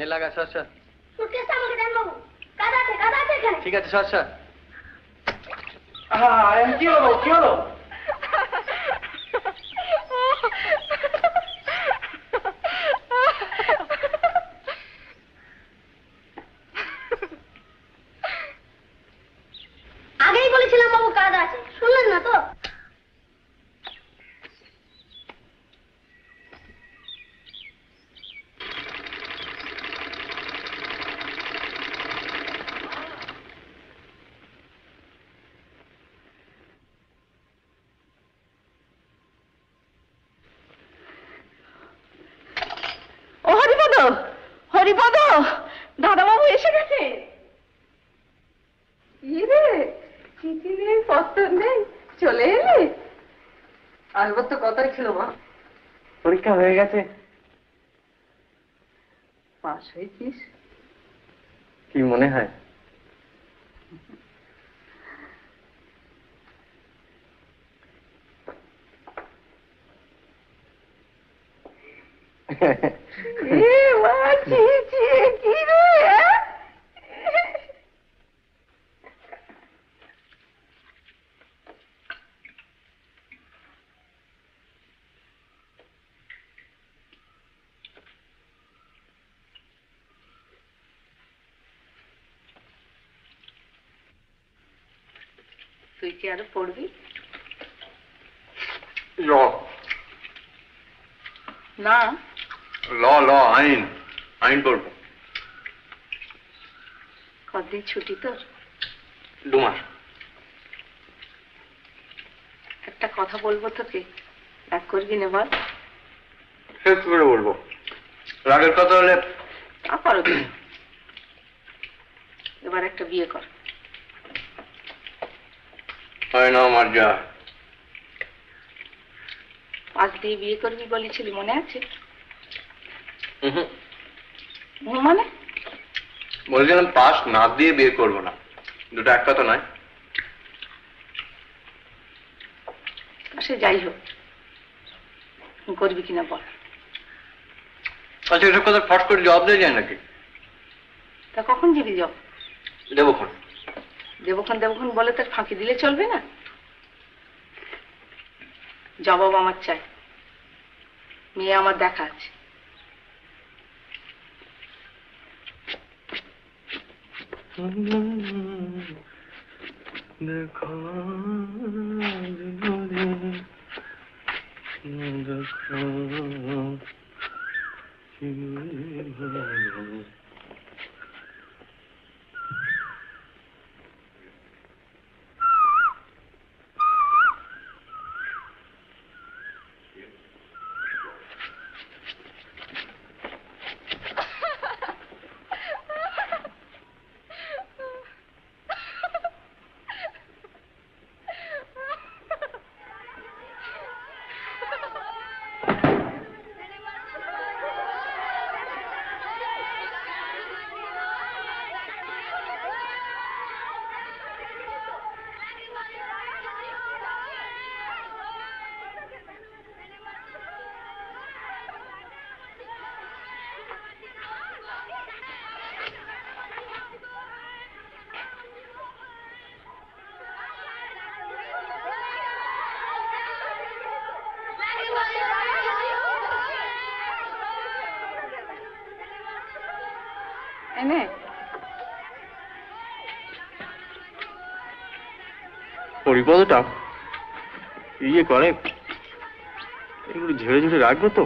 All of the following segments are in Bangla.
নে লাগা, সর সর। সুটকেসটা আমাকে দেন বাবু। কাজ আছে এখানে। ঠিক আছে, সর সর। কি হলো কি হলো? আগেই বলেছিলাম বাবু কাজ আছে, শুনলেন না তো? ও হরিপদ, হরিপদ, দাদাবাবু এসে গেছে। রে চিঠি নেই, পত্র নেই, চলে এলে? আসবার তো কথাই ছিল মা। পরীক্ষা হয়ে গেছে? পাস হয়েছিস? কি মনে হয়? কি রে? তুই কি আরো পড়বি? ল না, ল ল আইন, আইন পড়বো। কতদিন ছুটি তোর? 2 মাস। একটা কথা বলবো তোকে, রাগ করবি না বল? শেষ করে বলবো, রাগের কথা হলে তা করো কি? এবার একটা বিয়ে কর। হয় না আমার যা। পাশ দিয়ে বিয়ে করবি বলেছিলি, মনে আছে? হুম, মানে বলছিলাম পাস না দিয়ে বিয়ে করবো না, দুটো এক কথা নয়। সে যাই হোক, করবি কিনা বল। আচ্ছা, এসব কথা ফট করে জবাব দিয়ে যায় নাকি? তা কখন যাবি জব? দেবক্ষণ। দেবক্ষণ বলে তার ফাঁকি দিলে চলবে না। জবাব আমার চাই, মেয়ে আমার দেখা আছে। দেখো এনে হরিপদটা ইয়ে করে, এগুলো ঝেড়ে ঝেড়ে রাখবো তো।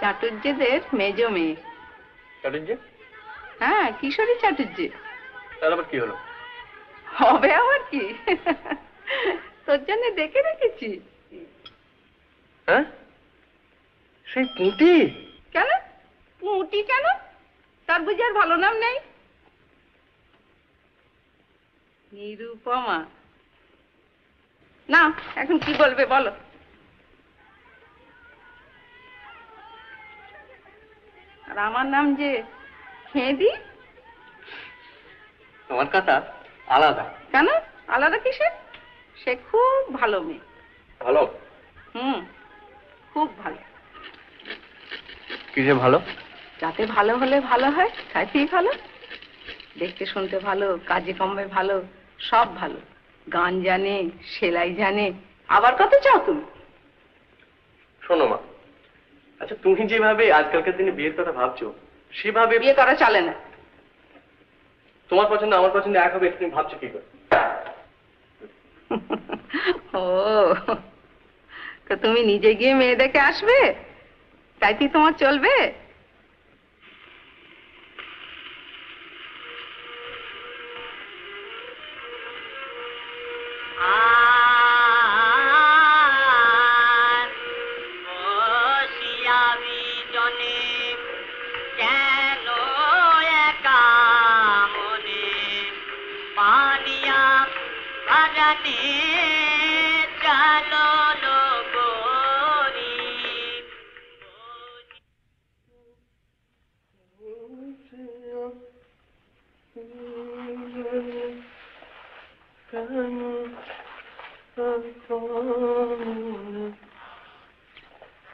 চাটুর্যেদের মেজ মেয়ে। চাটুর্য? হ্যাঁ, কিশোরী চাটুর্য। তাহলে আবার কি হলো? হবে আবার কি, তোর জন্য দেখে রেখেছি। হ্যাঁ, সেই পুঁটি? কেন পুঁটি? কেন, তার বুঝি আর ভালো নাম নেই? নিরুপমা। না, এখন কি বলবে বলো? আর আমার নাম যে হেঁদি। তোমার কথা আলাদা। কেন আলাদা কিসে? সে খুব ভালো মেয়ে। ভালো? খুব ভালো। কিসে ভালো? যাতে ভালো হলে ভালো হয়, তাইতেই ভালো। দেখতে শুনতে ভালো, কাজে কর্মে ভালো, সব ভালো। গান জানে, সেলাই জানে, আবার কত চাও তুমি? শোনো মা, আচ্ছা তুমি যেভাবে আজকালকার দিনে বিয়ের কথা ভাবছো সেভাবে বিয়ে করা চলে না। তোমার পছন্দ আমার পছন্দ এক হবে তুমি ভাবছো কি করে? ও, তো তুমি নিজে গিয়ে মেয়ে দেখে আসবে, তাইতেই তোমার চলবে?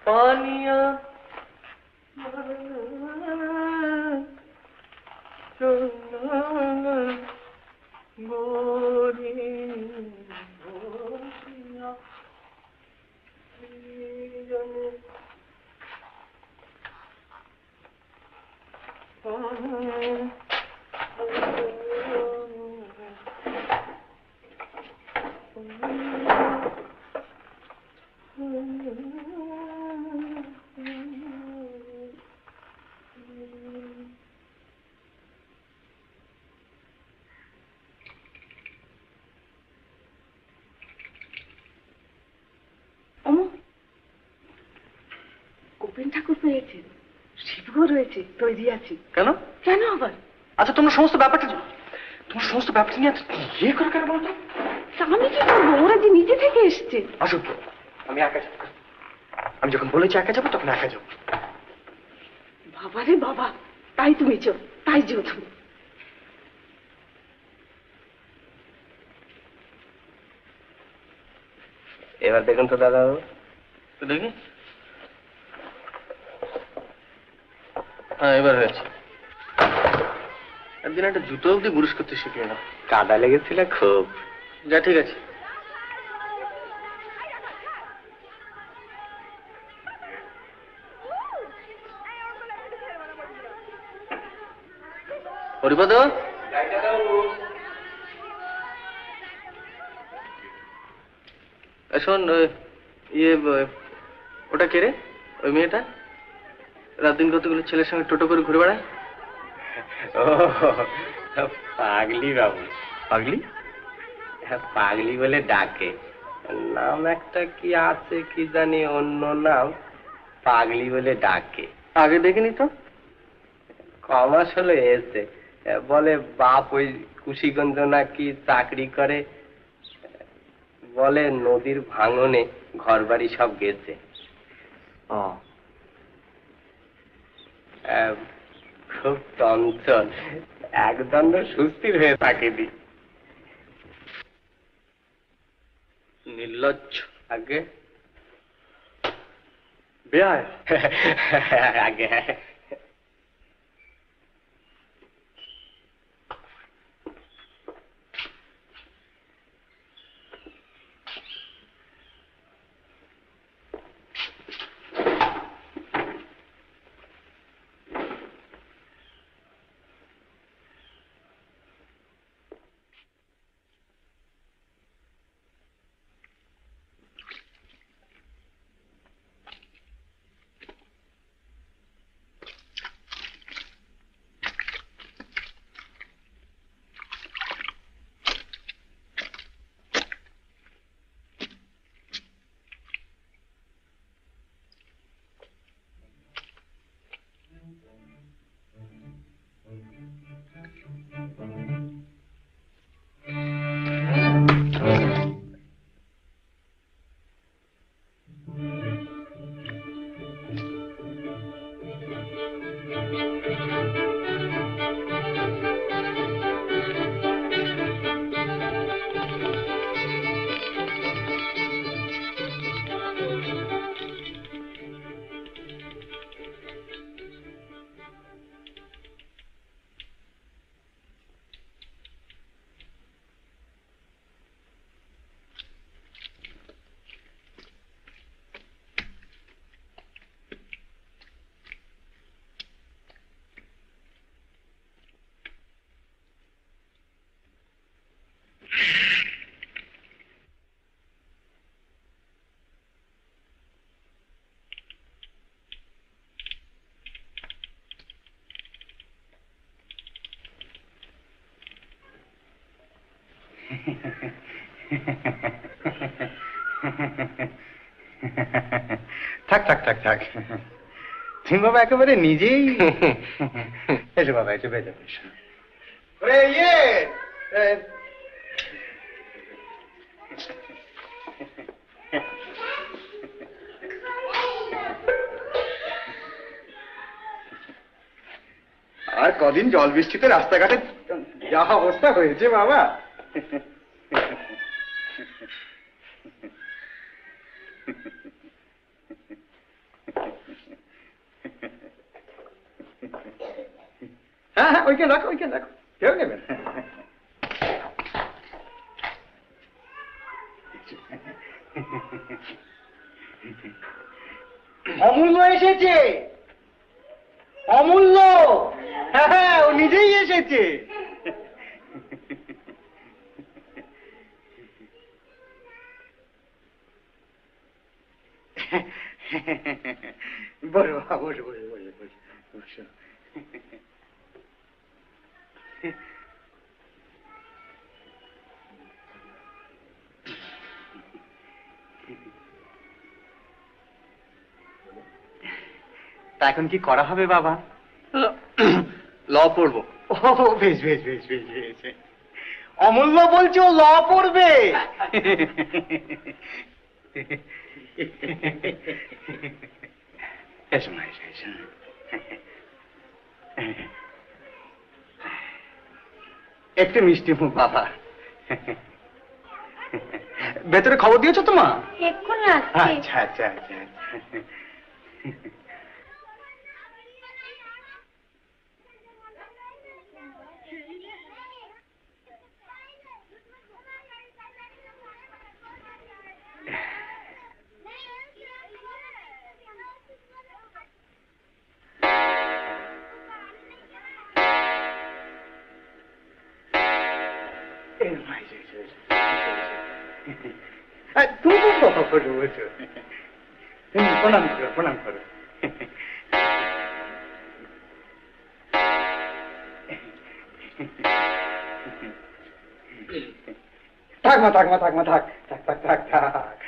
पानिया गोरी গোপেন ঠাকুর পেয়েছেন, শিবও রয়েছে, তৈরি আছি। কেন? কেন আবার? আচ্ছা তোমরা সমস্ত ব্যাপারটা নিয়ে ইয়ে করে কেন বলতো? আমি কি করবো? ওরা যে নিজে থেকে এসছে। আসুক, আমি একা যাবো। আমি যখন বলেছি একা যাবো তখন একা যাবো। বাবা রে বাবা, তাই তুমি চো, তাই যেও তুমি। এবার দেখুন তো দাদা, তো দেখি। হ্যাঁ এবার হয়েছে। একদিন একটা জুতো অব্দি বুরুশ করতে শিখলে না। কাদা লেগেছিল খুব। যা ঠিক আছে। হরিপদ, শোন, ইয়ে ওটা কে রে? ওই মেয়েটা রাত দিন কতগুলো ছেলের সঙ্গে টোটো করে ঘুরে বেড়ায়? ও পাগলি বাবু। পাগলি? পাগলি বলে ডাকে, নাম একটা কি আছে কি জানি, অন্য নাম, পাগলি বলে ডাকে। আগে দেখিনি তো। কমাস হলো এসে, বলে বাপ ওই কুশিগঞ্জ নাকি চাকরি করে, বলে নদীর ভাঙনে ঘর বাড়ি সব গেছে। খুব চঞ্চল, একদণ্ড সুস্থির হয়ে থাকেনি। নির্লজ্জ। আগে বেয়ায়। আগে থাক থাক থাক থাক, তুমি বাবা একেবারে নিজেই। এসো বাবা, এসো বেজা এসো। আর কদিন জল বৃষ্টিতে রাস্তাঘাটে যা অবস্থা হয়েছে বাবা। হ্যাঁ হ্যাঁ, ওইখানে রাখো, ওইখানে রাখো, কেউ নেবেন। অমূল্য এসেছে, অমূল্য। হ্যাঁ হ্যাঁ, ও নিজেই এসেছে। বসো বাবা, বসো বসো বসো বসো বসো। তা এখন কি করা হবে বাবা? ল পড়বো। ও বেশ বেশ বেশ বেশ বেশ। অমূল্য বলছে ও ল পড়বে। এসো না, এসো এসো। একটু মিষ্টি মুখ বাবা। ভেতরে খবর দিয়েছো তো মা? এক্ষুনি আসছি। আচ্ছা আচ্ছা আচ্ছা আচ্ছা। তুমি কথা করো, বলছো। প্রণাম করো, প্রণাম করো। থাক মা, থাক মা, থাক মা, থাক থাক থাক থাক থাক।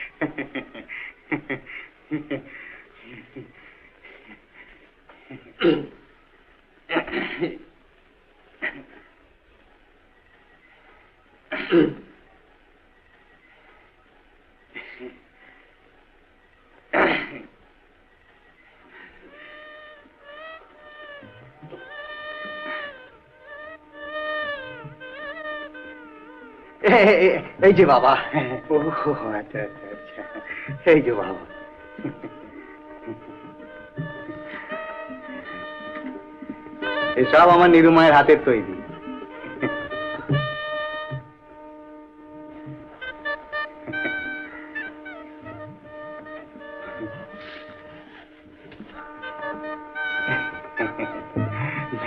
এই যে বাবা। ও আচ্ছা আচ্ছা আচ্ছা, এই যে বাবা। এসব আমার নিরুমায়ের হাতের তৈরি।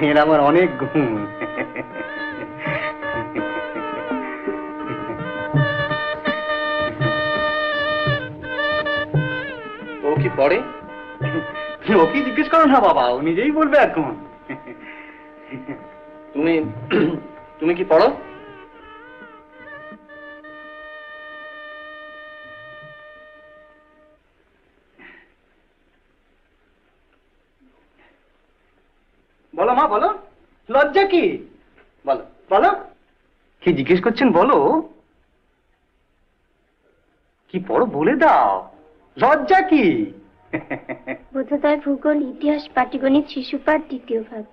মেয়ের আমার অনেক গুণ। ও কি পড়ে? ও কি জিজ্ঞেস করো না বাবা, ও নিজেই বলবে এখন। তুমি তুমি কি পড়ো? বলো মা, বলো। লজ্জা কি? বলো বলো, কি জিজ্ঞেস করছেন বলো। কি পড়ো বলে দাও, লজ্জা কি? বোধোদয়, ভূগোল, ইতিহাস, পাটিগণিত, শিশুপাঠ, দ্বিতীয় ভাগ।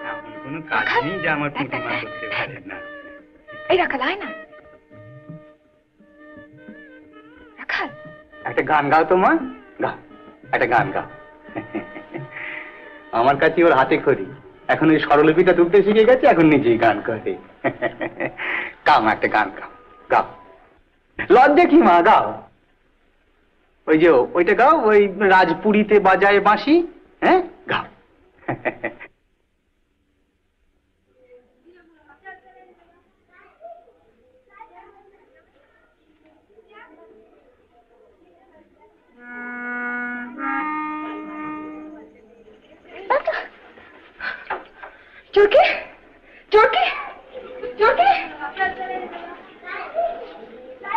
এমন কোনো কাজ নেই যে আমার প্রতিমা করতে পারে না। এই রাখাল, আয় না রাখাল। একটা গান গাও তো মা, গাও একটা গান গাও। আমার কাছে ওর হাতে খড়ি, এখন ওই স্বরলিপিটা তুলতে শিখে গেছে, এখন নিজেই গান করে। গাও মা, একটা গান গাও, গাও। লজ্জা কি মা, গাও। ওই যে ওইটা গাও, ওই রাজপুরীতে বাজায় বাঁশি। হ্যাঁ, গাও।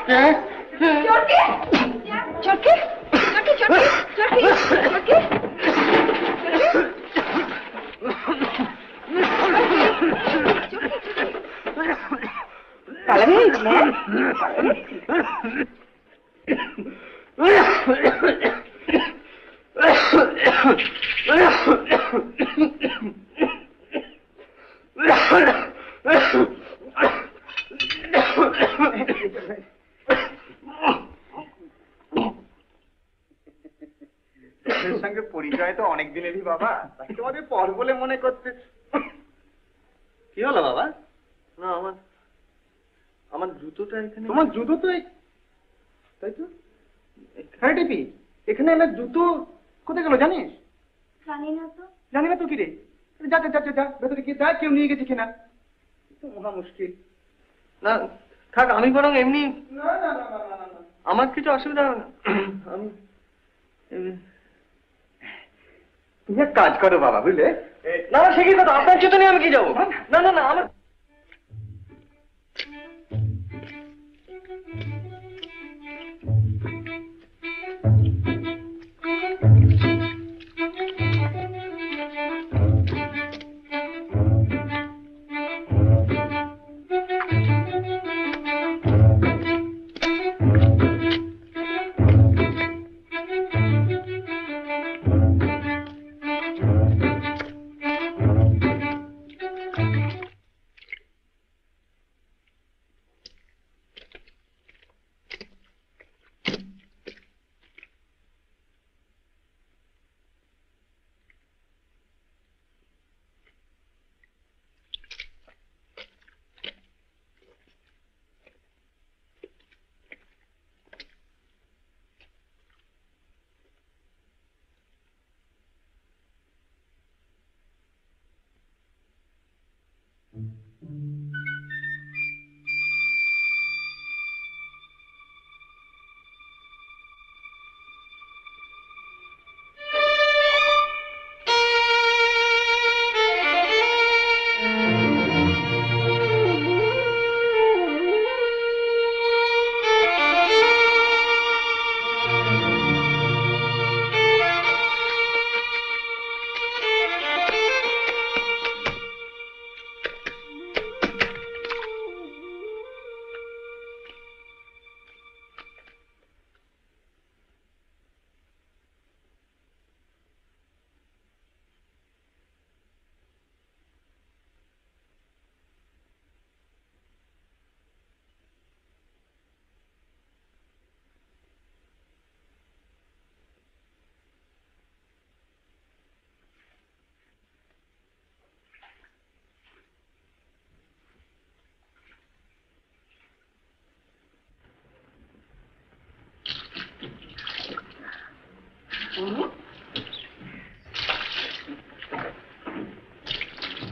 চোরকে চোরকে চোরকে চোরকে চোরকে পালাবি সঙ্গে পরিচয় তো অনেক দিনেরই বাবা, তাই তোমাদের পর বলে মনে করতে। কি হলো বাবা? না আমার আমার জুতোটা এখানে। তোমার জুতো তো তাই তো। হ্যাঁ টিপি, এখানে আমার জুতো কোথায় গেল জানিস? জানি না তো। জানি না তো কি রে? যা যা যা যা ভেতরে গিয়ে দেখ কেউ নিয়ে গেছে কিনা। তো মহা মুশকিল। না থাক, আমি বরং এমনি। না না না না না না, আমার কিছু অসুবিধা হবে না। আমি তুমি এক কাজ করো বাবা, বুঝলে? না না, সে কি কথা, আপনার জুতো নিয়ে আমি কি যাবো? না না না, আমার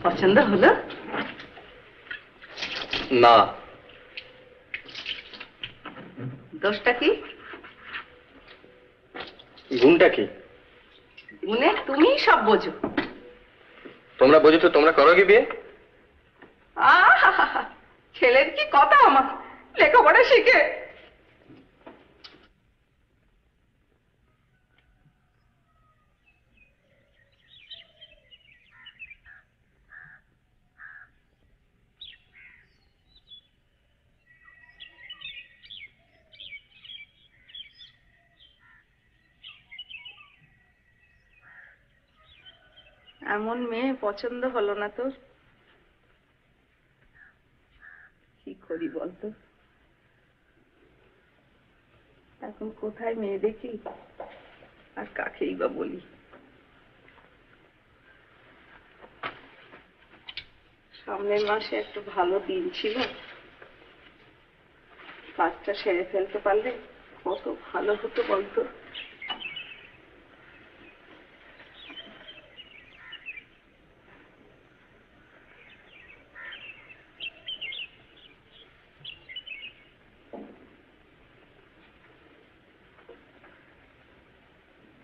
পছন্দ হলো? না। দোষটা কি? গুণটা কি? গুণে তুমি সব বোঝো। তোমরা বোঝো তো তোমরা করো কি বিয়ে? আহা, ছেলের কি কথা, আমার লেখাপড়া শিখে। এমন মেয়ে পছন্দ হলো না তোর? কি করি বলতো, এখন কোথায় মেয়ে দেখি আর কাকেই বা বলি। সামনের মাসে একটু ভালো দিন ছিল, কাজটা সেরে ফেলতে পারলে কত ভালো হতো বলতো।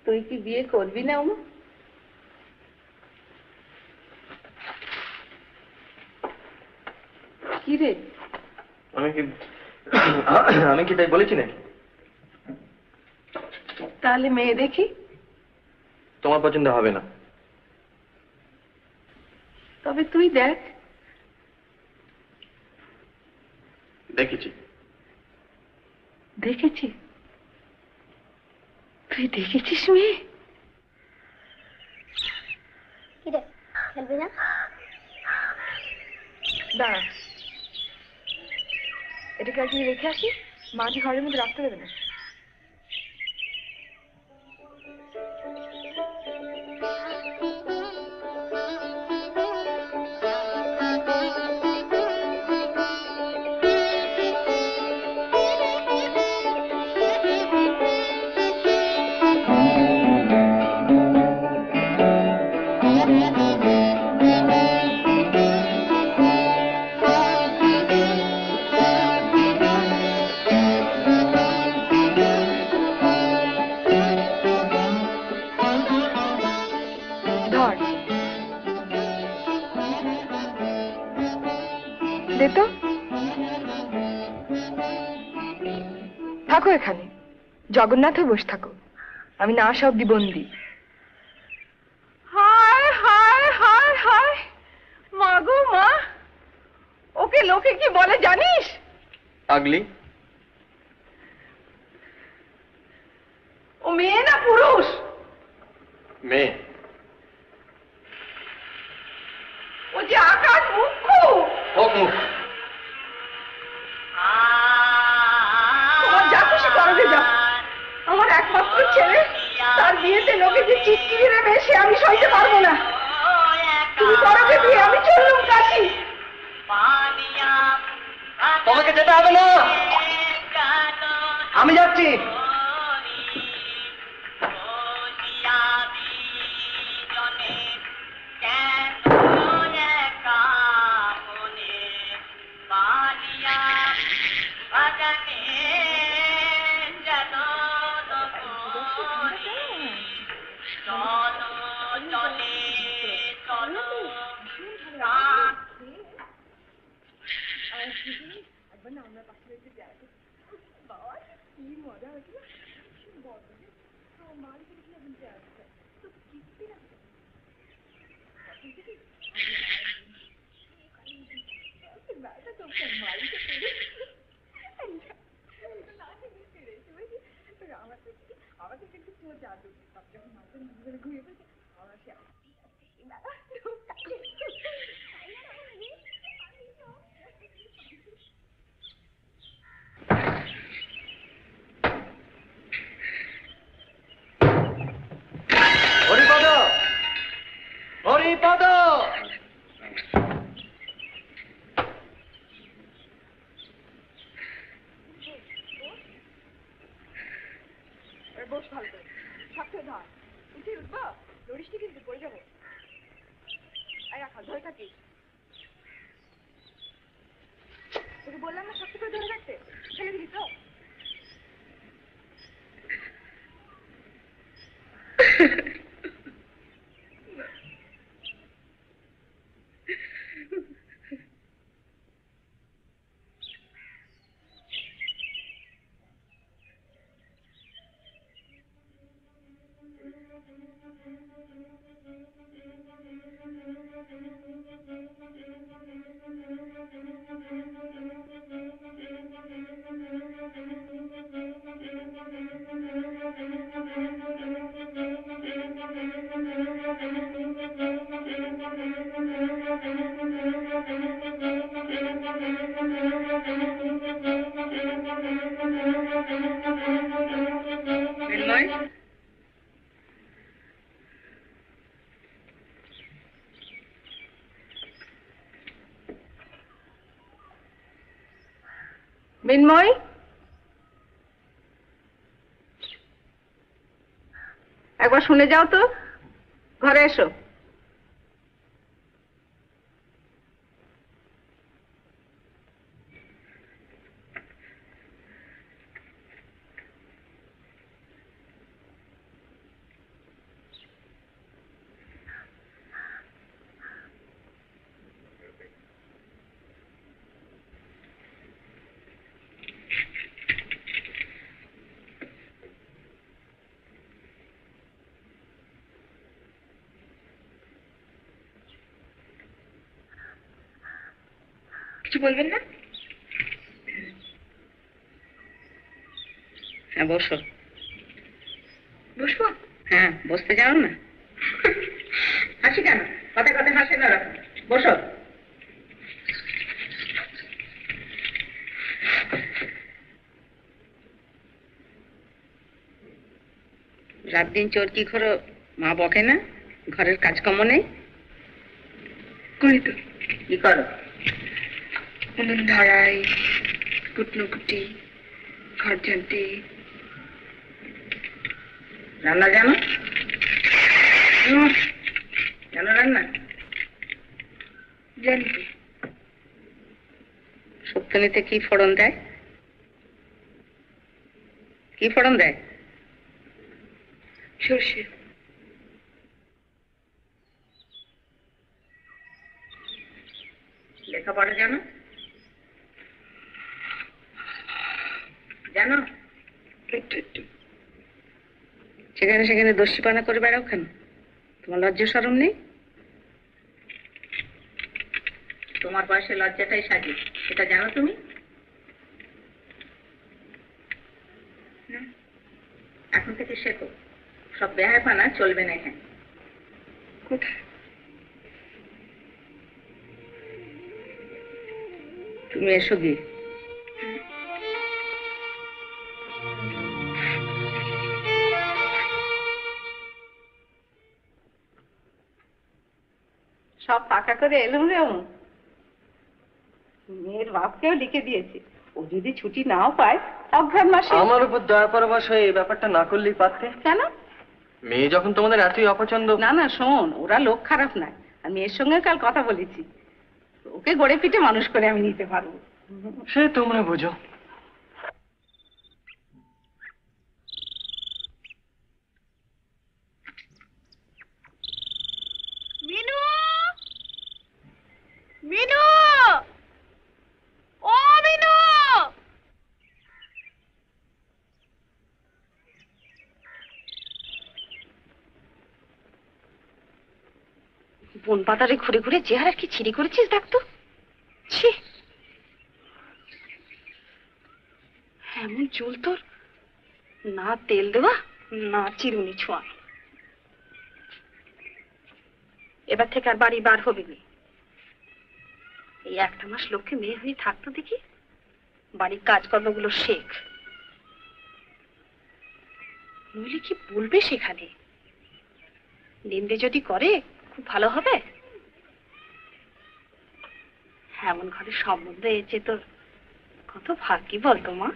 তুই কি বিয়ে করবি না ওমা? কি রে? আমি কি আমি কি তাই বলেছি নাকি? তাহলে মেয়ে দেখি। তোমার পছন্দ হবে না। তবে তুই দেখ। দেখেছি। দেখেছি? তুই দেখেছিস মেয়ে? কিরে খেলবি না? দাঁড়া, এটাকে আজকে রেখে আসি, মাঝে ঘরের মধ্যে রাখতে দেবে না। ধর, দে তো। থাকো এখানে, জগন্নাথ হয়ে বসে থাকো, আমি না আসা অব্দি বন্দি। হায় হায় হায় হায়, মা গো মা, ওকে লোকে কি বলে জানিস? পাগলি। ও মেয়ে না পুরুষ? মেয়ে। ও যে আকাশ মুখ্য। হোক মুখ। তোমার যা খুশি করো গে যাও। আমার একমাত্র ছেলে, তার বিয়েতে লোকে যে চিৎকিরি দেবে সে আমি সইতে পারবো না। তুমি করো গে বিয়ে, আমি চললুম কাশি। তোমাকে যেতে হবে না, আমি যাচ্ছি। হরিপদ, হরিপদ। বস ভালো করে, শক্ত ধর, উঠে উঠবো, লড়িসটি কিন্তু পড়ে যাবো। আর রাখা ধরে থাকিস, তোকে বললাম না শক্ত করে ধরে রাখতে, ফেলে দিলি তো। মিন্ময়, একবার শুনে যাও তো, ঘরে এসো। বলবেন না? হ্যাঁ বসো। বসবো? হ্যাঁ বসতে যাও না। হাসি কেন? কথা কথা হাসে না রাখো। বসো। রাত দিন চোরকি করো, মা বকে না? ঘরের কাজকর্ম নেই? করি তো। কি করো? উনুন ধরাই, কুটনো কুটি, ঘর ঝাঁটি। রান্না জানো? জানো রান্না? জানি তো। শুক্তনিতে কি ফোড়ন দেয়? কি ফোড়ন দেয়? সর্ষে। লেখাপড়া জানো? জানো? একটু একটু। সেখানে সেখানে দস্যিপানা করে বেড়াও কেন? তোমার লজ্জা শরম নেই? তোমার বয়সে লজ্জাটাই সাজি, এটা জানো তুমি? না। এখন থেকে শেখো, সব বেহায়পানা চলবে না এখানে। কোথায়? তুমি এসো গিয়ে। সব ফাঁকা করে এলুম রে অমু। মেয়ের বাপকেও লিখে দিয়েছে, ও যদি ছুটি নাও পায় অঘ্রাণ মাসে। আমার উপর দয়া পরবাস হয়ে এই ব্যাপারটা না করলেই পারতে। কেন? মেয়ে যখন তোমাদের এতই অপছন্দ। না না শোন, ওরা লোক খারাপ নয়। আমি এর সঙ্গে কাল কথা বলেছি, ওকে গড়ে পিঠে মানুষ করে আমি নিতে পারবো। সে তোমরা বোঝো। মিনু! মিনু! ও মিনু! বন পাতারে ঘুরে ঘুরে চেহারা কি ছিঁড়ি করেছিস দেখ তো। ছি, এমন চুল তোর, না তেল দেওয়া না চিরুনি ছোঁয়া। এবার থেকে আর বাড়ি বার হবে না। এই একটা মাস লক্ষ্যে মেয়ে হয়ে থাকতো দেখি, বাড়ির কাজকর্মগুলো শেখ, নইলে কি বলবে সেখানে। নিন্দে যদি করে খুব ভালো হবে। এমন ঘরে সম্বন্ধ এসেছে তোর, কত ভাগ্যি বলতো মা।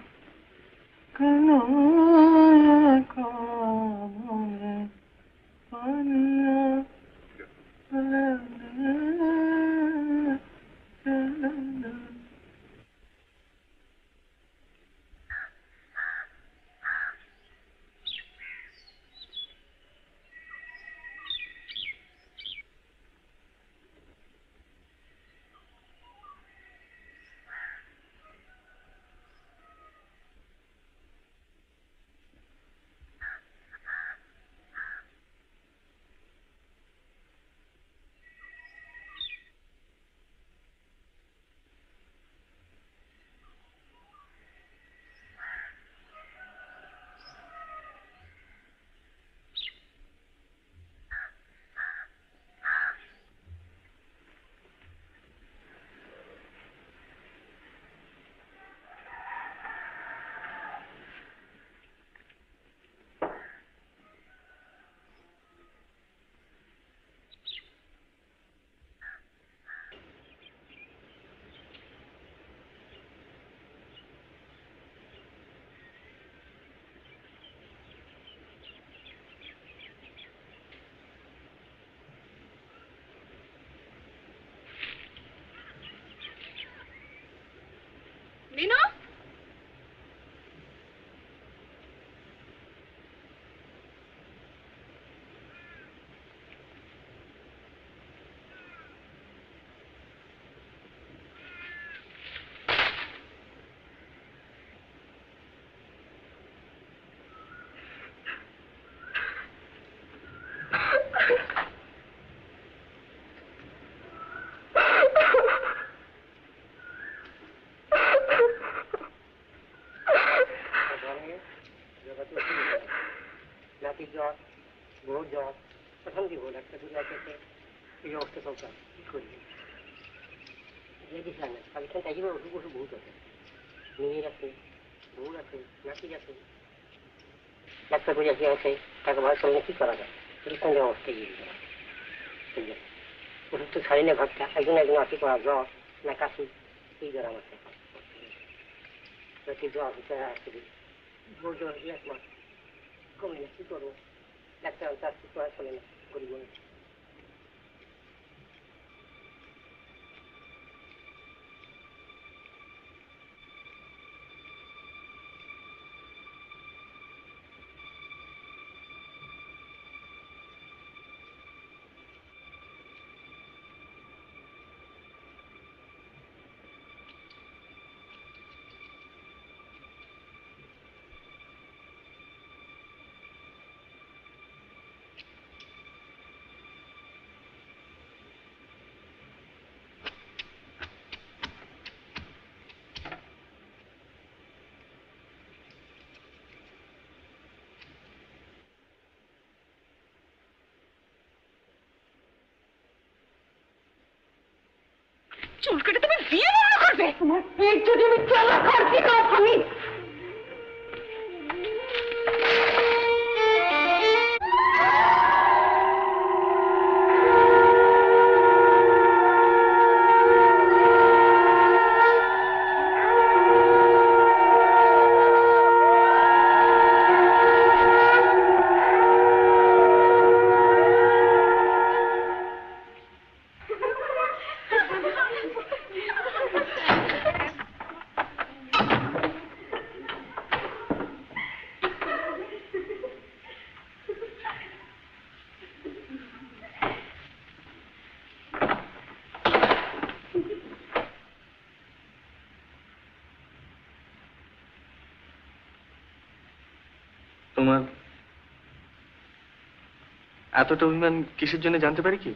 মাসির জ্বর, বউর জ্বর, অশান্তি বোধ একটা দূরে আছে, এই অবস্থা চলছে, কি করবি? দেখেছিলাম না, কালকে একবার ওষুধ ওষুধ বহুত আছে, মেয়ের আছে, বউর আছে, নাতির আছে, ডাক্তার করে আসি আছে, টাকা ভাড়া চললে কি করা যায়? এরকম অবস্থায় গিয়ে দিলাম। ওষুধ তো ছাড়ি না ঘরটা, একজন একজন আসি করা জ্বর না কাশি, এই জ্বর আমার থেকে জ্বর হচ্ছে আসছে, বউ জ্বর 1 মাস কমে না, কি করবো? ডাক্তার তার কি করা চলে না, গরিব মানুষ। চুল কেটে তুমি বিয়ে বন্ধ করবে? তোমার পেট যদি আমি চালা করছি না তুমি। তোমার এতটা অভিমান কিসের জন্য জানতে পারি কি?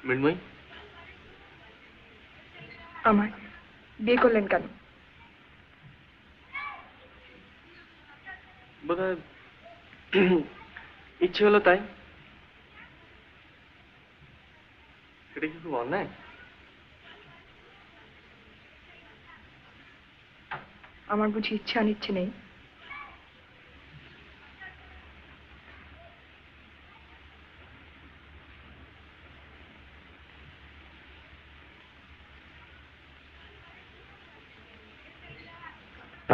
মৃন্ময়ী, আমায় বিয়ে করলেন কেন? বোধহয় ইচ্ছে হলো তাই। এটা কি খুব অন্যায়? আমার বুঝি ইচ্ছে অনিচ্ছে নেই?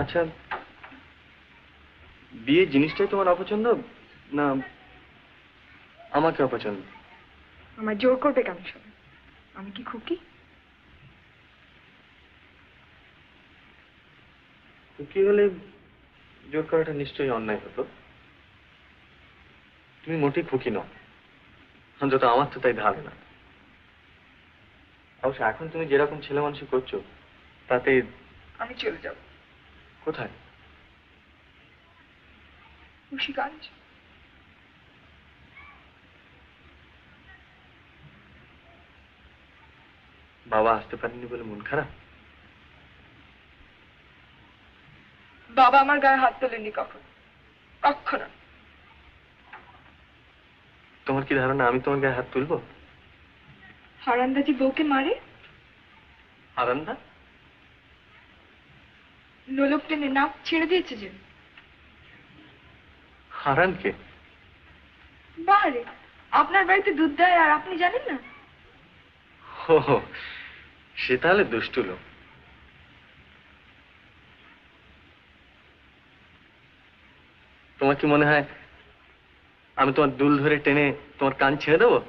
আচ্ছা, বিয়ে জিনিসটাই তোমার অপছন্দ না আমাকে অপছন্দ? আমায় জোর করবে কেন সবাই? আমি কি খুকি? খুকি হলে জোর করাটা নিশ্চয়ই অন্যায় হতো। তুমি মোটেই খুকি নও, অন্তত আমার তো তাই ধারণা। অবশ্য এখন তুমি যেরকম ছেলে মানুষ করছো তাতে আমি চলে যাব। কোথায়? মুন্সিগঞ্জ। বাবা আসতে পারেননি বলে মন খারাপ? বাবা আমার গায়ে হাত তোলেননি কখনো, কখনো। তোমার কি ধারণা আমি তোমার গায়ে হাত তুলবো? হারান্দাজি বউকে মারে, হারান্দা? নোলক টেনে নাক ছেড়ে দিয়েছে যে। হারানকে? বারে আপনার বাড়িতে দুধ দেয় আর আপনি জানেন না? ও, সে তাহলে দুষ্টু লোক। তোমার কি মনে হয় আমি তোমার দুল ধরে টেনে তোমার কান ছেড়ে দেবো?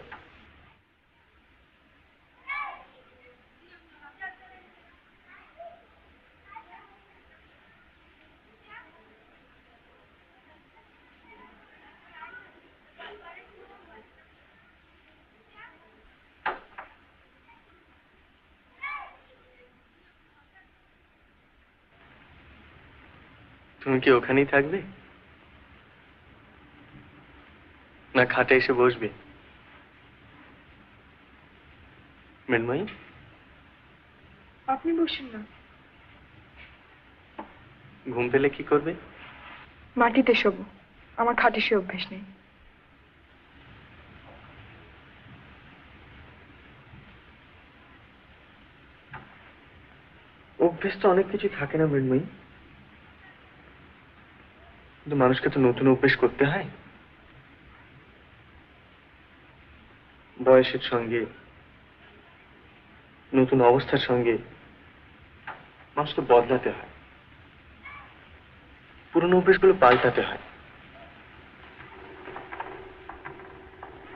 তুমি কি ওখানেই থাকবে না খাটে এসে বসবে? মৃন্ময়ী, আপনি বসুন না। ঘুম পেলে কি করবে? মাটিতে শোবো, আমার খাটে সে অভ্যেস নেই। অভ্যেস তো অনেক কিছু থাকে না মৃন্ময়ী, কিন্তু মানুষকে তো নতুন অভ্যেস করতে হয়। বয়সের সঙ্গে, নতুন অবস্থার সঙ্গে মানুষকে বদলাতে হয়, পুরনো অভ্যেসগুলো পাল্টাতে হয়।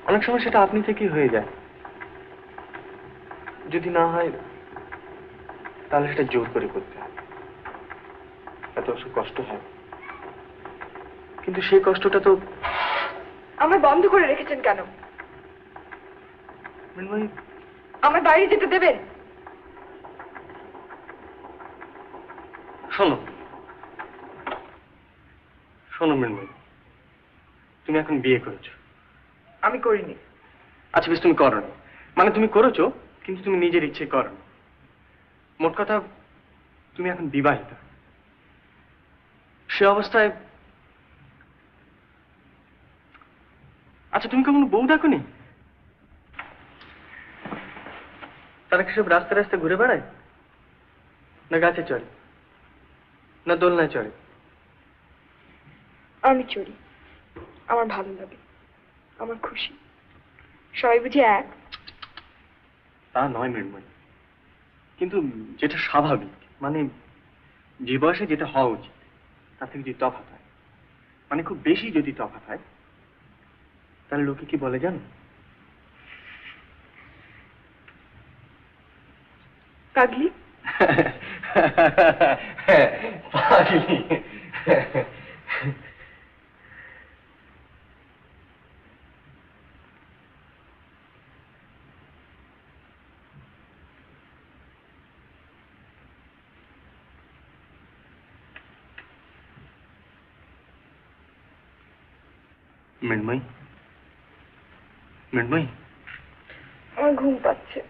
অনেক সময় সেটা আপনি থেকেই হয়ে যায়, যদি না হয় তাহলে সেটা জোর করে করতে হয়, এত অবশ্য কষ্ট হয়, কিন্তু সেই কষ্টটা তো। আমায় বন্ধ করে রেখেছেন কেন? মৃন্ময়ী, আমার বাইরে যেতে দেবেন? শোনো শোনো মৃন্ময়ী, তুমি এখন বিয়ে করেছো। আমি করিনি। আচ্ছা বেশ, তুমি করোনি, মানে তুমি করেছো কিন্তু তুমি নিজের ইচ্ছে করোনি। মোট কথা, তুমি এখন বিবাহিতা। সে অবস্থায়, আচ্ছা তুমি কখনো বউ দেখোনি? তারা কি সব রাস্তায় রাস্তায় ঘুরে বেড়ায়, না গাছে চড়ে, না দোলনায় চড়ে? আমি চড়ি, আমার ভালো লাগে, আমার খুশি। সবাই বুঝি এক? তা নয় মৃন্ময়ী, কিন্তু যেটা স্বাভাবিক, মানে যে বয়সে যেটা হওয়া উচিত তার থেকে যদি তফাৎ হয়, মানে খুব বেশি যদি তফাৎ হয়, তাহলে লোকে কি বলে জানো? পাগলি। পাগলি। মৃন্ময়ী, মৃন্ময়ী, আমার ঘুম পাচ্ছে।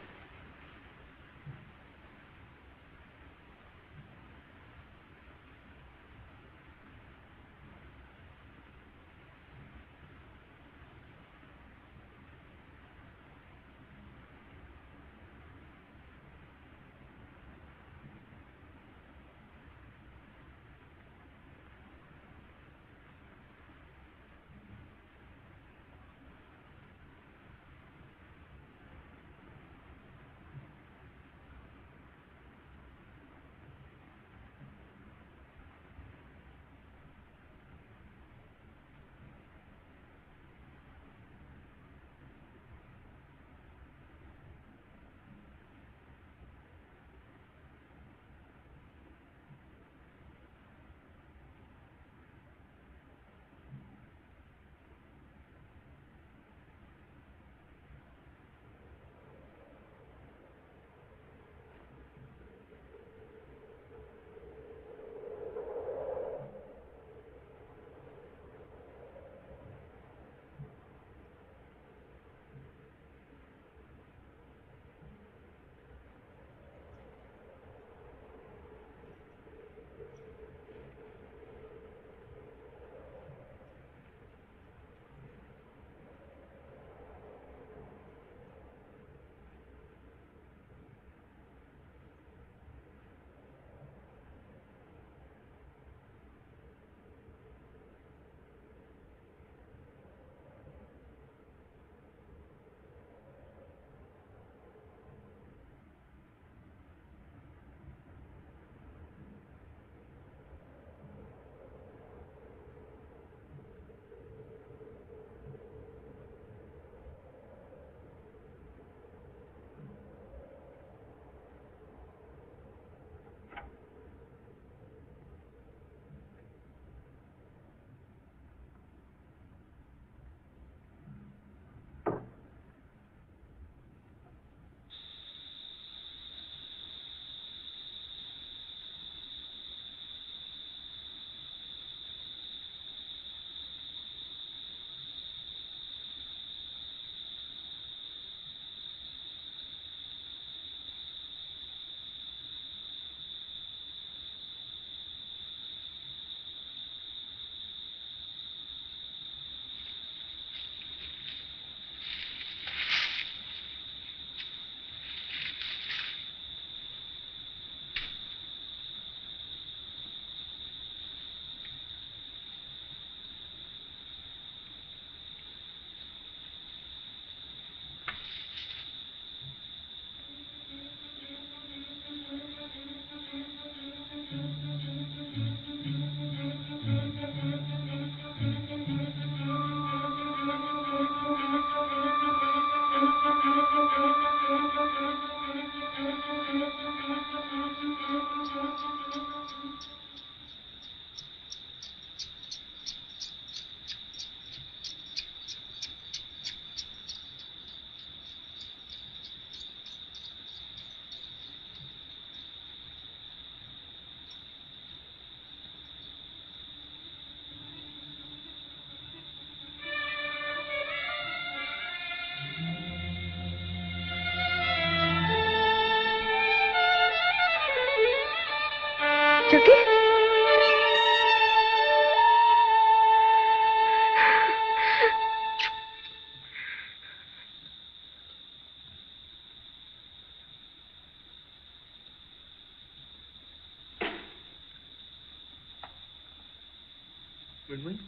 চকি মৃন্ময়ী,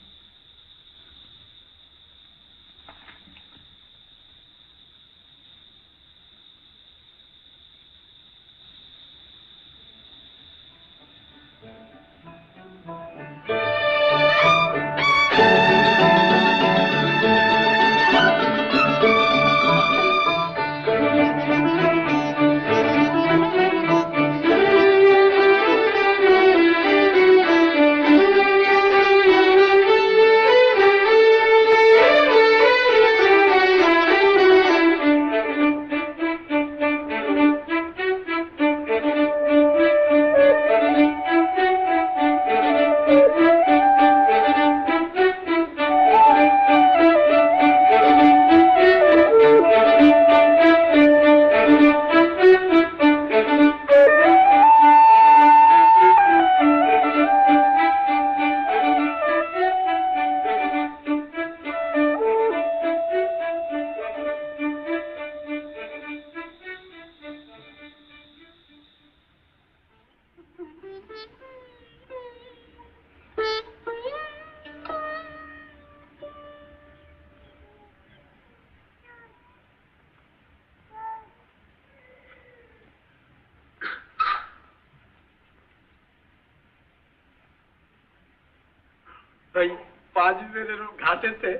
ওই 5 দিনের ঘাটেতে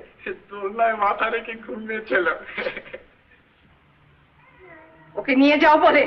দোলনায় মাথা রেখে ঘুমিয়েছিল। ওকে নিয়ে যাও বলে।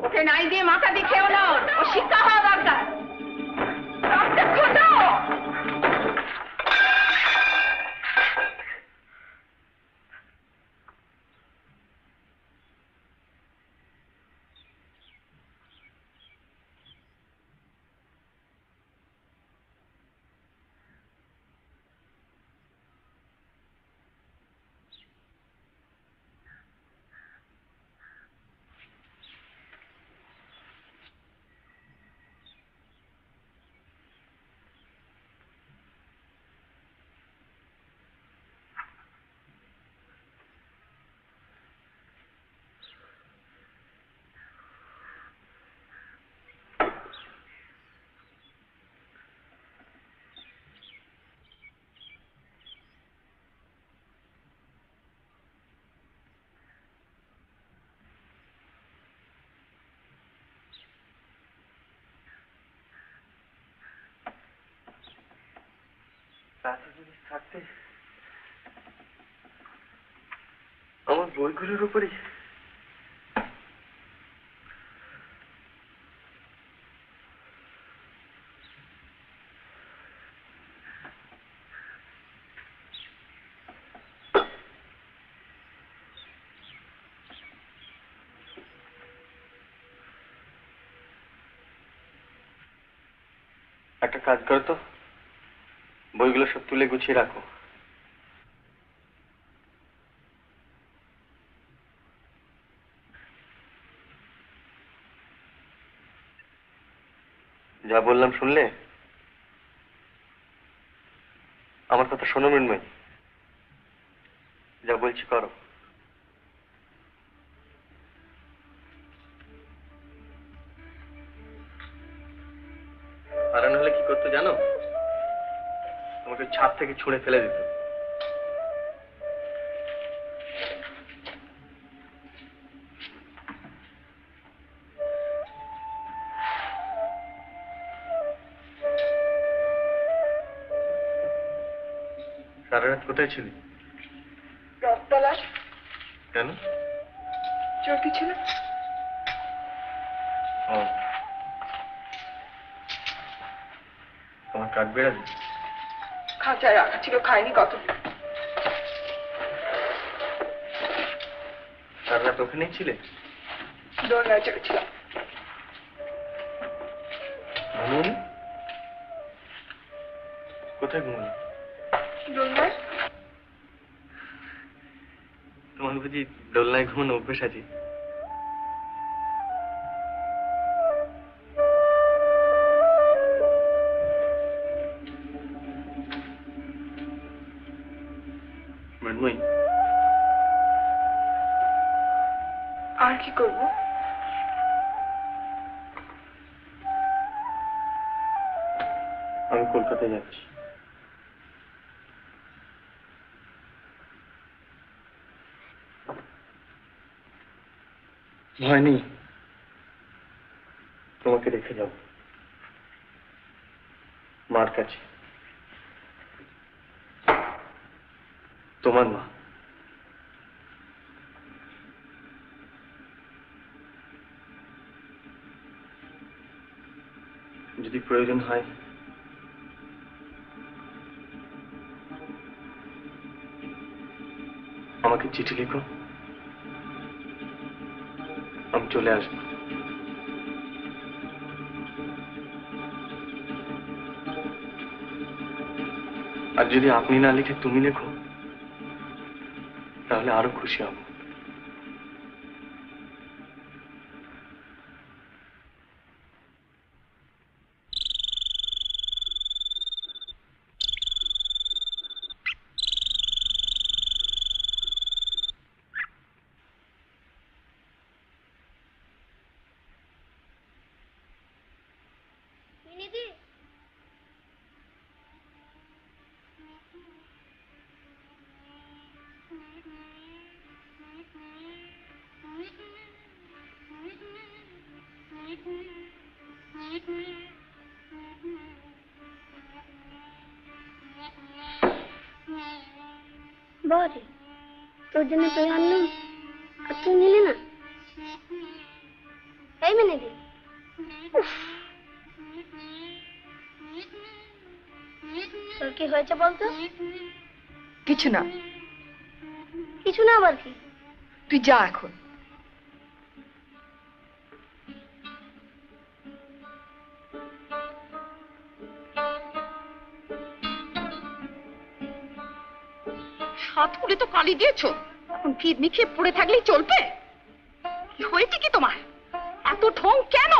ওকে নাই দিয়ে মাথা দিয়ে খেও না, ও শিক্ষা হওয়া দরকার। রাতে যদি থাকতে আমার বইগুলোর উপরে একটা কাজ করো তো, বইগুলো সব তুলে গুছিয়ে রাখো। যা বললাম শুনলে? আমার কথা শোনো মৃন্ময়ী, যা বলছি করো। আর নাহলে কি করতে জানো? আমাকে ছাদ থেকে ছুঁড়ে ফেলে দিত। সারা রাত কোথায় ছিলি? রথতলায়। কেন? চোরকি ছিল। ও, তোমার কাক বেড়ালি? খাঁচায় রাখা ছিল, খাইনি কত। সারা রাত ওখানেই ছিলে? দোলনায় চড়েছিলাম। ঘুমুন? কোথায় ঘুমুন? দোলনায়। তোমার বুঝি দোলনায় ঘুমানো অভ্যেস আছে? মৃন্ময়ী, আর কি করব? আমি কলকাতায় যাচ্ছি। ভয় নেই, তোমাকে রেখে যাব মার কাছে। তোমার মা। যদি প্রয়োজন হয় আমাকে চিঠি লিখো, আমি চলে আসবো। আর যদি আপনি না লিখে তুমি লেখো তাহলে আরো খুশি হব। বারে তোর জন্য তুই আনলাম আর তুই নিলি না। এই মেনে দি। তোর কি হয়েছে বলতো? কিছু না। কিছু না আবার কি? তুই যা এখন। হাত পুড়ে তো কালি দিয়েছো, এখন ভিড় মিখিয়ে পড়ে থাকলেই চলবে? কি হয়েছে কি তোমার? এত ঢং কেন?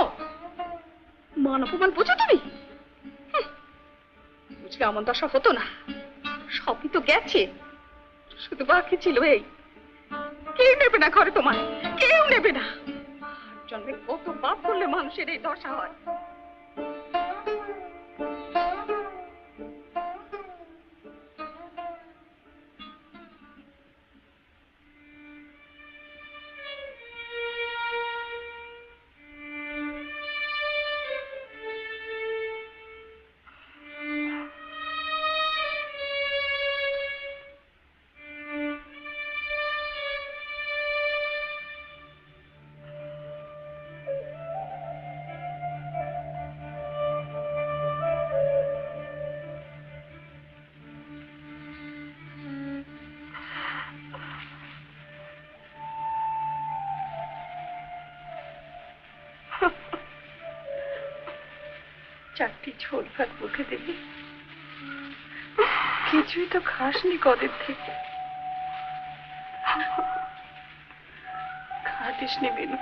মান অপমান বুঝো তুমি? বুঝলে এমন দশা হতো না। সবই তো গেছে, শুধু বাকি ছিল এই। কেউ নেবে না ঘরে তোমার, কেউ নেবে না। জন্মে কত পাপ করলে মানুষের এই দশা হয়। চারটি ঝোল ভাত মুখে দিবি, কিছুই তো খাসনি কদিন থেকে। খাটিস নি বিনু,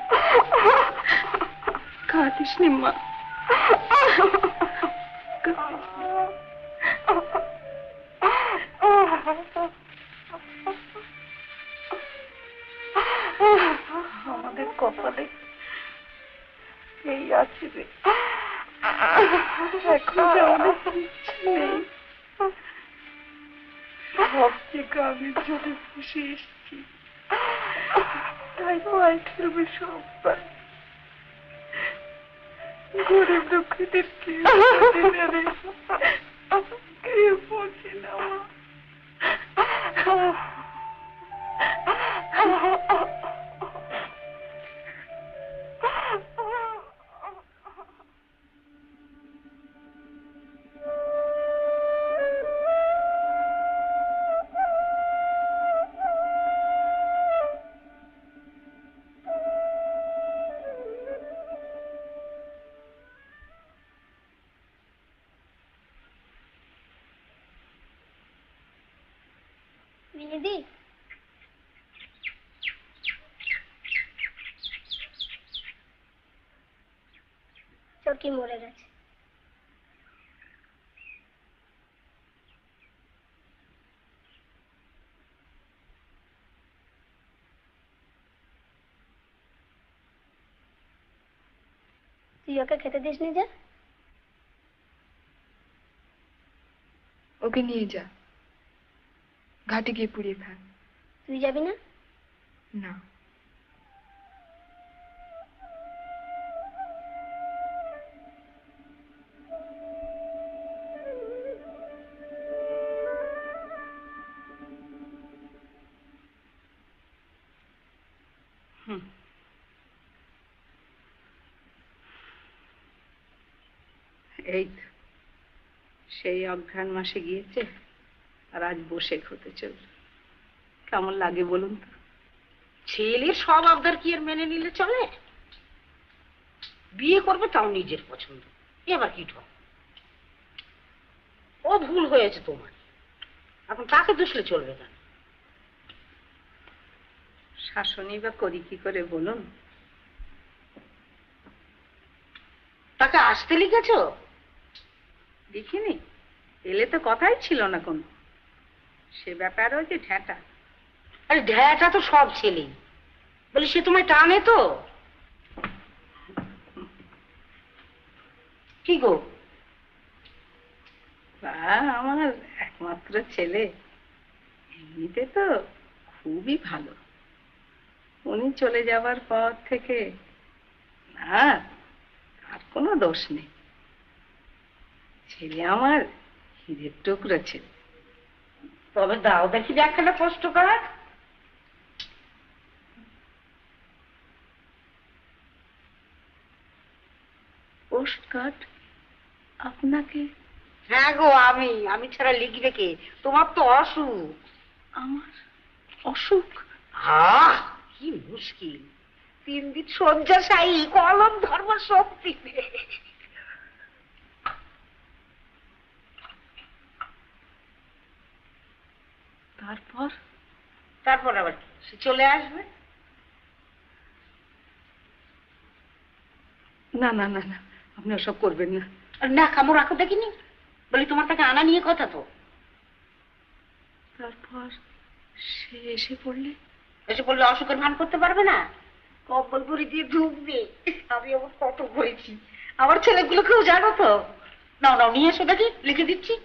খাটিস নি মা। আমাদের কপালে এই আছে রে, এখন যে আমাদের কিচ্ছু নেই। সব যে গ্রামের জলে বসে এসছি, তাই পায়ে ফেলবে সব। গরিব দুঃখীদের কেউ দেবে, কেউ বোঝে না মা। মিনিদি, চটি মরে গেছে। তুই ওকে খেতে দিস নি যে? ওকে নিয়ে যা, ঘাটে গিয়ে পুড়িয়ে খা। তুই যাবি না? না, এই তো সেই অঘ্রাণ মাসে গিয়েছে, আর আজ বসে হতে চল। কেমন লাগে বলুন তো? ছেলের সব আবদার কি আর মেনে নিলে চলে? বিয়ে করবে তাও নিজের পছন্দ, এবার কি ঠক। ও ভুল হয়েছে তোমার, এখন তাকে দুষলে চলবে না। শাসনই বা করি কি করে বলুন? তাকে আসতে লিখেছো? দেখিনি, এলে তো কথাই ছিল না কোনো। সে ব্যাপারে ওই যে ঢ্যাঁটা। আরে ঢ্যাটা তো সব ছেলেই, বলি সে তোমায় টানে তো। কি গো? আমার একমাত্র ছেলে, এমনিতে তো খুবই ভালো। উনি চলে যাবার পর থেকে না, আর কোনো দোষ নেই। ছেলে আমার হীরের টুকরো ছেলে। তবে দাও দেখি একখানা কষ্ট করার। পোস্ট কার্ড আপনাকে? হ্যাঁ গো, আমি ছাড়া লিখবে কে? তোমার তো অসুখ। আমার অসুখ? কি মুশকিল, 3 দিন শয্যাশায়ী, কলম ধর্ম শক্তি নেই। তারপর আবার কি, সে চলে আসবে। না না না না, আপনি ওসব করবেন না। না, কামড় রাখো দেখিনি, বলি তোমার তাকে আনা নিয়ে কথা তো। তারপর সে এসে পড়লে? এসে বললে অসুখের ভান করতে পারবে না, কব্বল ভরি দিয়ে ঢুকবে। আমি আবার কত করেছি, আমার ছেলেগুলোকেও জানো তো। নাও নাও, নিয়ে এসো দেখি, লিখে দিচ্ছি।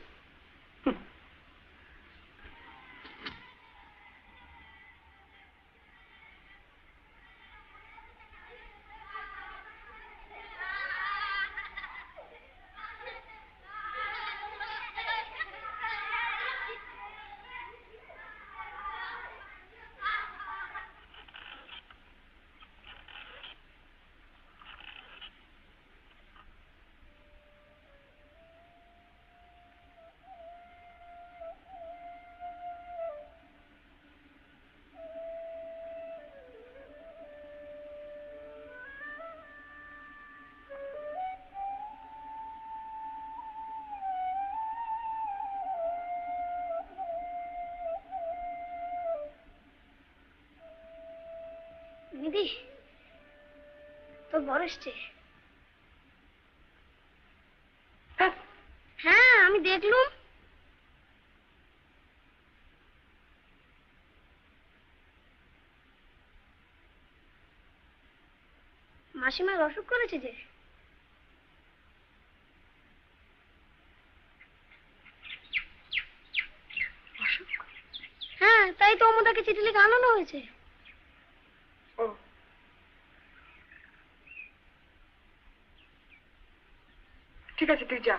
দিদি তোর বর এসছে। হ্যাঁ আমি দেখলুম। মাসিমার অসুখ করেছে যে। হ্যাঁ তাই তো অমদাকে চিঠি লিখে আনানো হয়েছে। ঠিক আছে তুই যা।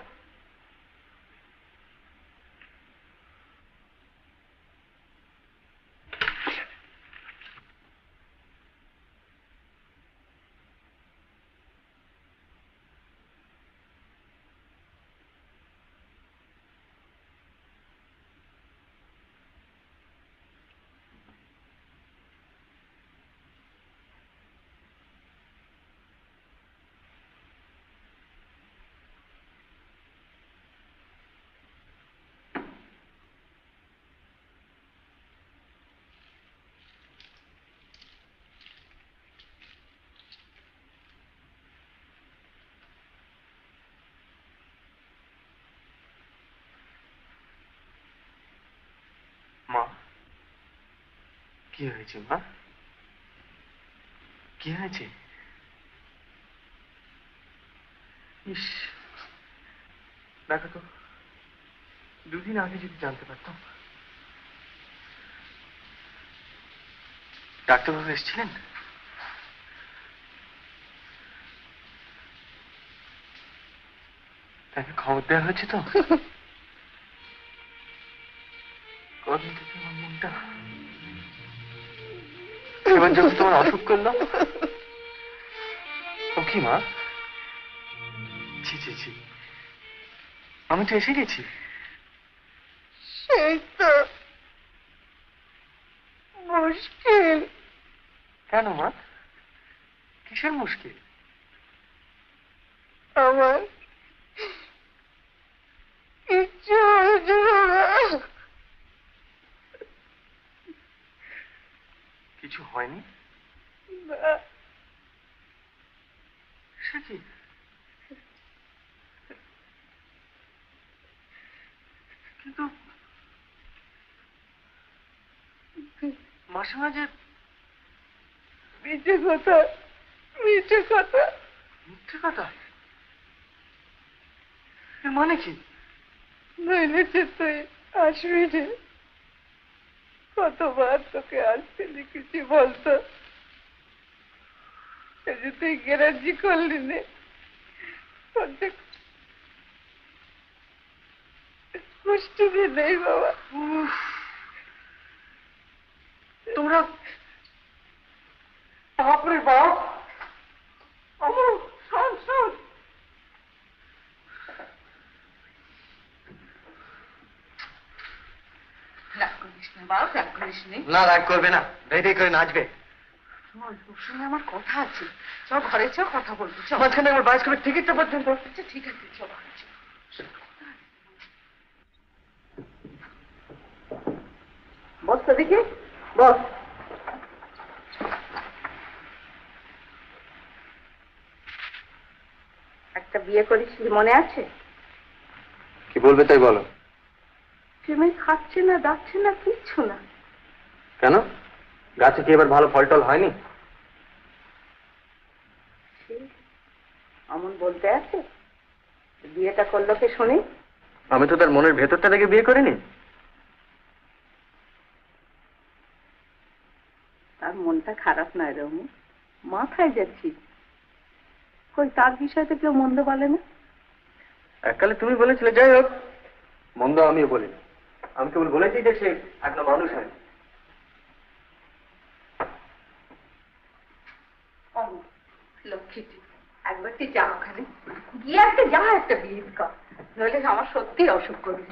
মা, কি হয়েছে মা? কি হয়েছে? ইস, দেখো তো, দুদিন আগে যদি জানতে পারতাম। ডাক্তারবাবু এসেছিলেন? তাকে খবর দেওয়া হয়েছে তো? কদিন থেকে আমার মনটা, এবার যখন তোমার অসুখ করলো। ও কি মা? ছি ছি ছি, আমি তো এসে গেছি। সেই তো মুশকিল। কেন মা, কিসের মুশকিল? আমার কিচ্ছু হয়েছিল না। কিছু হয়নি? না। সে কি? কিন্তু মাসে মাঝে মিথ্যে কথা, মিথ্যে কথা। মিথ্যে কথা? এর মানে কি? নইলে যে তুই আসবি রে। কতবার তোকে আসতে লিখেছি বলতো, এই যে তুই গ্যারান্টি করলি নে। পুষ্টি নেই বাবা। তোমরা বাপরে বাপ, আমার সংসার। রাগ করিস না বাবা, রাগ করিস নে। না, রাগ করবে না, ধেই করে নাচবে। তোর সঙ্গে আমার কথা আছে, চ ঘরে চ, কথা বলবো। চ মাঝখানে আমার বায়োস্কোপের টিকিটটা পর্যন্ত। আচ্ছা ঠিক আছে, চ ঘরে চ। বস তো দেখি, বস। একটা বিয়ে করেছিস মনে আছে? কি বলবে তাই বলো। প্রেমে খাচ্ছে না, যাচ্ছে না, কিচ্ছু না। কেন, গাছে কি এবার ভালো ফল টল হয়নি? অমন বলতে আছে, বিয়েটা করলো কে শুনি? আমি তো তার মনের ভেতরটা দেখে বিয়ে করিনি। তার মনটা খারাপ নয় রমু, মাথায় যাচ্ছি। কই তার বিষয়তে কেউ মন্দ বলে না? এককালে তুমি বলেছিলে, যাই হোক, মন্দ আমিও বলিনি। আমি কেবল বলেছি যে সে এখনো মানুষ হয়নি। লক্ষ্মীটি, একবার তুই যা ওখানে গিয়ে একটা যা একটা বিয়ে কর, নইলে আমার সত্যি অসুখ করবে।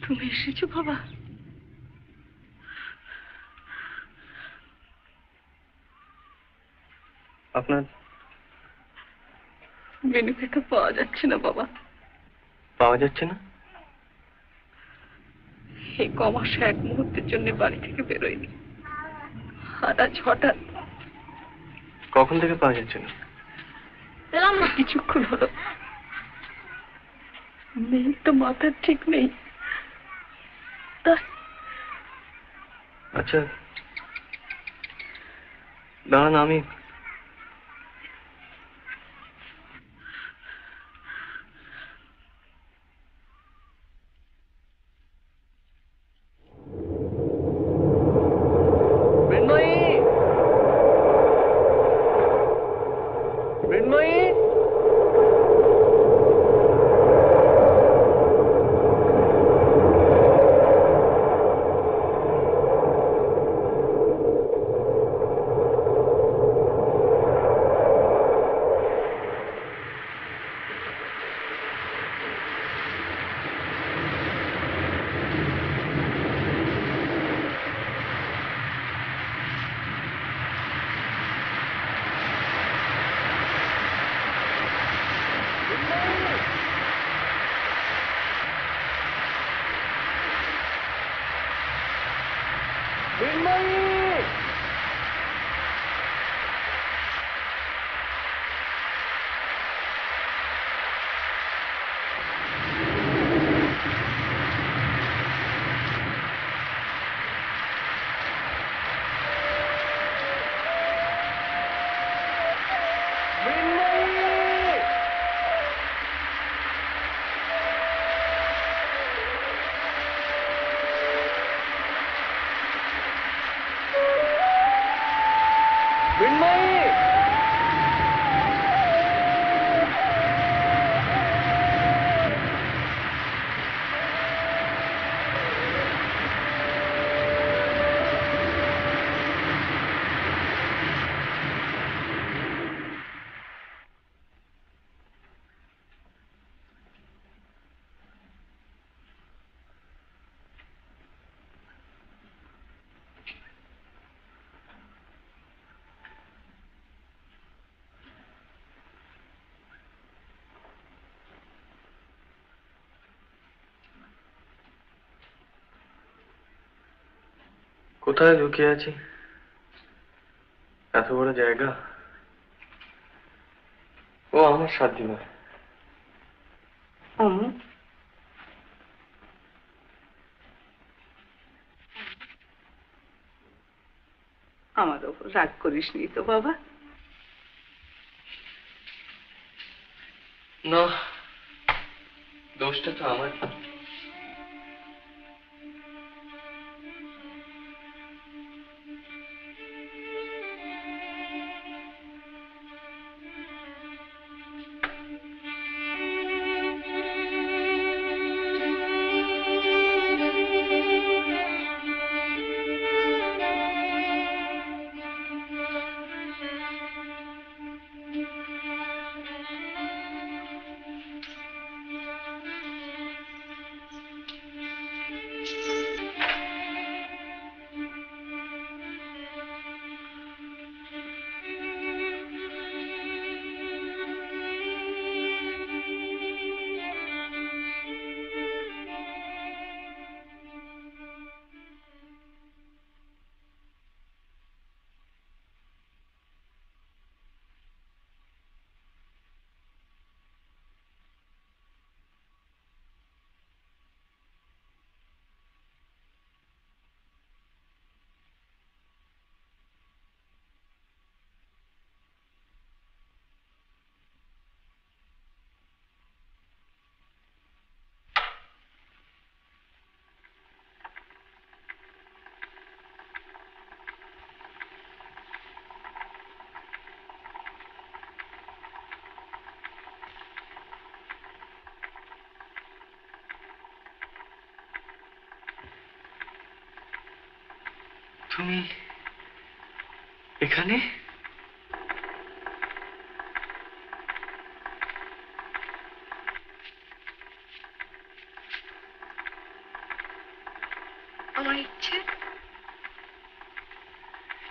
তুমি এসেছো বাবা? আপনার মেনুকে তো পাওয়া যাচ্ছে না বাবা। পাওয়া যাচ্ছে না? এই কমাসে এক মুহূর্তের জন্য বাড়ি থেকে বেরোয়নি, আর আজ হঠাৎ। কখন থেকে পাওয়া যাচ্ছে না? পেলাম না, কিছুক্ষণ হলো। মেয়ের তো মাথার ঠিক নেই। আচ্ছা দাঁড়ান, আমি কোথায় লুকিয়ে আছি? এত বড় জায়গা। ও আমার সাধ্য নয়। আমার ওপর রাগ করিসনি তো বাবা? না, দোষটা তো আমার। তুমি এখানে? আমার ইচ্ছে।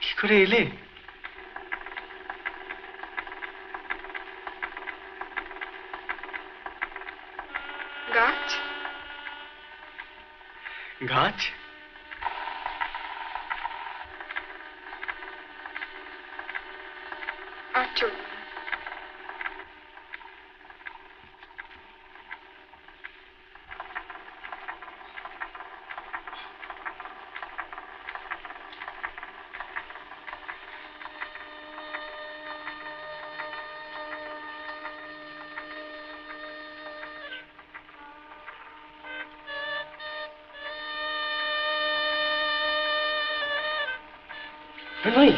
কি করে এলে? গাছ, গাছ? আর চলবে না। নই